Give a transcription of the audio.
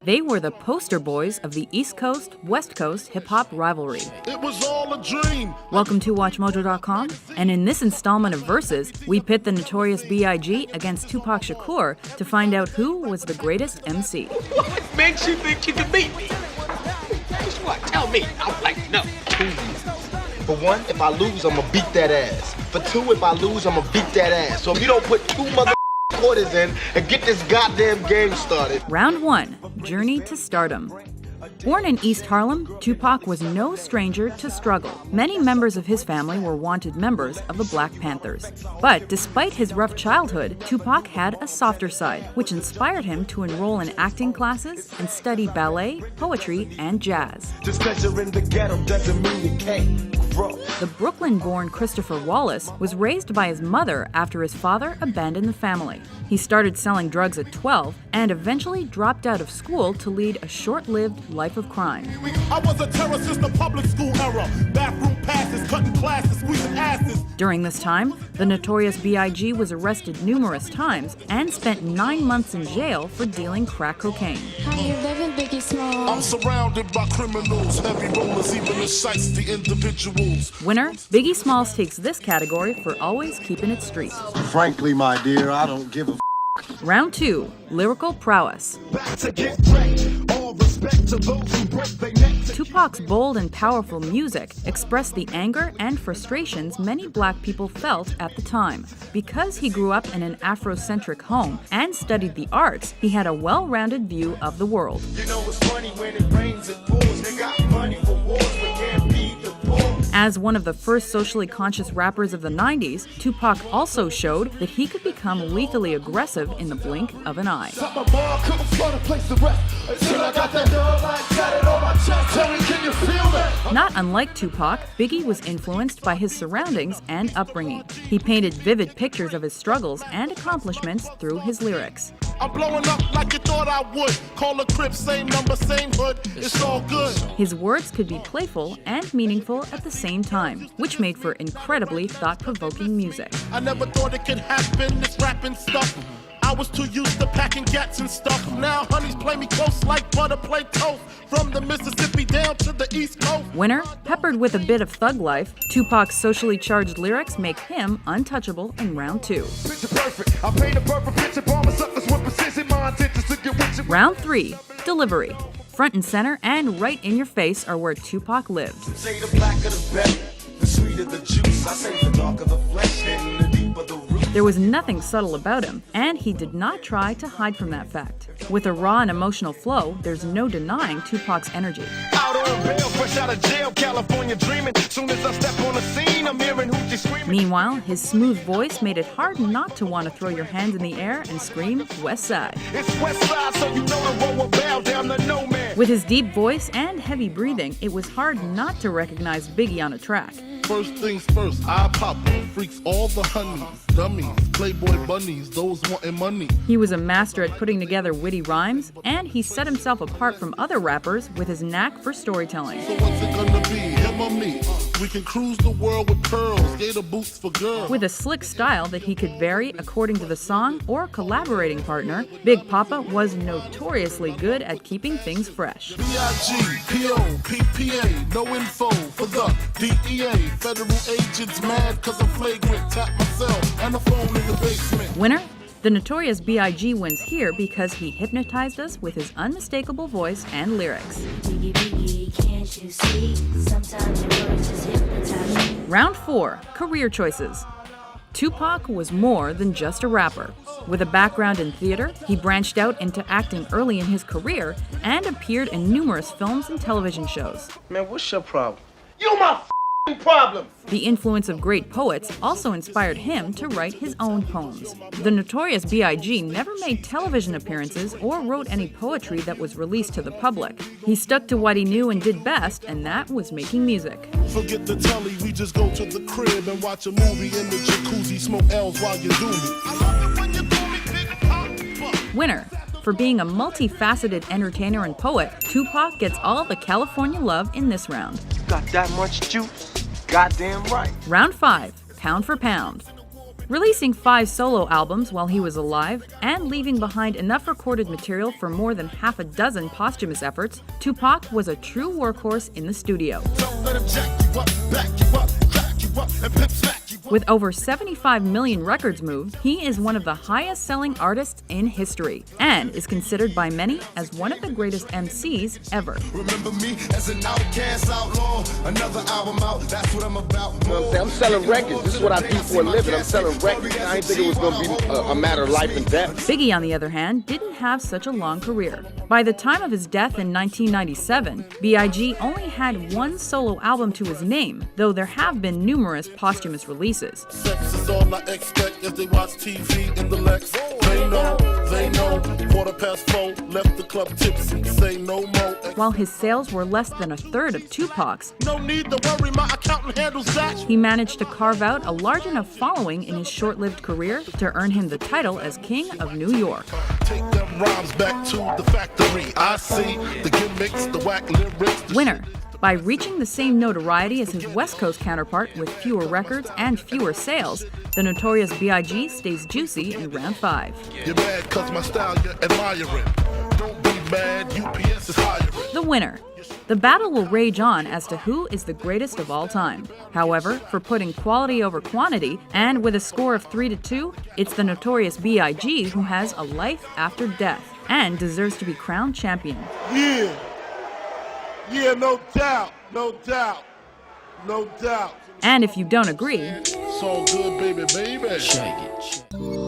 They were the poster boys of the East Coast, West Coast hip-hop rivalry. It was all a dream. Welcome to WatchMojo.com, and in this installment of Versus, we pit the Notorious B.I.G. against Tupac Shakur to find out who was the greatest MC. What makes you think you can beat me? Guess what? Tell me. I would like to know. For one, if I lose, I'ma beat that ass. For two, if I lose, I'ma beat that ass. So if you don't put two mother quarters in and get this goddamn game started. Round 1, Journey to Stardom. Born in East Harlem, Tupac was no stranger to struggle. Many members of his family were wanted members of the Black Panthers. But despite his rough childhood, Tupac had a softer side, which inspired him to enroll in acting classes and study ballet, poetry, and jazz. Just 'cause you're in the ghetto doesn't mean you can't grow. The Brooklyn-born Christopher Wallace was raised by his mother after his father abandoned the family. He started selling drugs at 12 and eventually dropped out of school to lead a short-lived life of crime. I was a terror since the public school era. Bathroom passes, cutting classes, squeezing asses. During this time, the Notorious B.I.G. was arrested numerous times and spent 9 months in jail for dealing crack cocaine. How you living, Biggie Smalls? I'm surrounded by criminals, heavy rollers, even the shiesty individuals. Winner, Biggie Smalls takes this category for always keeping it street. Frankly, my dear, I don't give a Round 2, Lyrical Prowess. Back to get wrecked. All respect to those who break their necks. Tupac's bold and powerful music expressed the anger and frustrations many black people felt at the time. Because he grew up in an Afrocentric home and studied the arts, he had a well-rounded view of the world. You know it's funny when it rains, it pours. They got money for wars, but can't feed the poor. As one of the first socially conscious rappers of the 90s, Tupac also showed that he could become lethally aggressive in the blink of an eye. My ball couldn't flood a place to rest until I got that dog, I got it on my chest. Tell me, can you feel that? Not unlike Tupac, Biggie was influenced by his surroundings and upbringing. He painted vivid pictures of his struggles and accomplishments through his lyrics. I'm blowing up like you thought I would. Call a crib, same number, same hood. It's all good. His words could be playful and meaningful at the same time, which made for incredibly thought-provoking music. I never thought it could happen, this rapping stuff. I was too used to packing gats and stuff. Now honeys play me close like butter play toast. From the Mississippi down to the East Coast. Winner, peppered with a bit of thug life, Tupac's socially charged lyrics make him untouchable in round 2. Picture perfect. I paint a perfect picture, promise suckers with precision. My intentions to get with you. Round 3, Delivery. Front and center and right in your face are where Tupac lived. Say the blacker the better, the sweeter the juice. I say the darker the flesh and the deeper the root. There was nothing subtle about him, and he did not try to hide from that fact. With a raw and emotional flow, there's no denying Tupac's energy. Out on bail, fresh out of jail, California dreaming. Soon as I step on the scene, I'm hearing hoochie screaming. Meanwhile, his smooth voice made it hard not to want to throw your hands in the air and scream West Side. It's West Side, so you know the road will bow down to no man. With his deep voice and heavy breathing, it was hard not to recognize Biggie on a track. First things first, I pop freaks all the honeys, dummies, playboy bunnies, those wanting money. He was a master at putting together witty rhymes, and he set himself apart from other rappers with his knack for storytelling. So what's it gonna be, him or me? We can cruise the world with pearls, gator boots for girls. With a slick style that he could vary according to the song or collaborating partner, Big Papa was notoriously good at keeping things fresh. B.I.G., P.O., P.P.A., no info for the DEA. Federal agents mad cause I'm flagrant, tap myself and the phone in the basement. Winner? The Notorious B.I.G. wins here because he hypnotized us with his unmistakable voice and lyrics. Biggie, Biggie, can't you see? Sometimes your words just hypnotize me. Round 4, Career Choices. Tupac was more than just a rapper. With a background in theater, he branched out into acting early in his career and appeared in numerous films and television shows. Man, what's your problem? You my problem. The influence of great poets also inspired him to write his own poems. The Notorious B.I.G. never made television appearances or wrote any poetry that was released to the public. He stuck to what he knew and did best, and that was making music. Forget the telly, we just go to the crib and watch a movie in the jacuzzi, smoke L's while you do me. I love it when you call me Big Papa. Winner. For being a multifaceted entertainer and poet, Tupac gets all the California love in this round. Got that much juice? Goddamn right. Round 5, Pound for Pound. Releasing 5 solo albums while he was alive and leaving behind enough recorded material for more than half a dozen posthumous efforts, Tupac was a true workhorse in the studio. With over 75 million records moved, he is one of the highest-selling artists in history and is considered by many as one of the greatest MCs ever. Remember me as an outcast outlaw, another album out, that's what I'm about. You know what I'm saying? I'm selling records. This is what I do for a living. I'm selling records. I didn't think it was going to be a matter of life and death. Biggie, on the other hand, didn't have such a long career. By the time of his death in 1997, B.I.G. only had 1 solo album to his name, though there have been numerous posthumous releases. Sex is all I expect as they watch TV in the Lex. They know, 4:15, left the club tipsy, say no more. While his sales were less than a third of Tupac's, No need to worry, my accountant handles that. he managed to carve out a large enough following in his short-lived career to earn him the title as King of New York. Take them rhymes back to the factory. I see the gimmicks, the whack lyrics. the Winner. By reaching the same notoriety as his West Coast counterpart with fewer records and fewer sales, the notorious B.I.G. stays juicy in round 5. You're mad cause my style you're admiring. Don't be mad, UPS is hiring. The winner. The battle will rage on as to who is the greatest of all time. However, for putting quality over quantity, and with a score of 3-2, it's the notorious B.I.G. who has a life after death and deserves to be crowned champion. Yeah, no doubt, no doubt, no doubt. And if you don't agree, It's all good, baby. Shake it.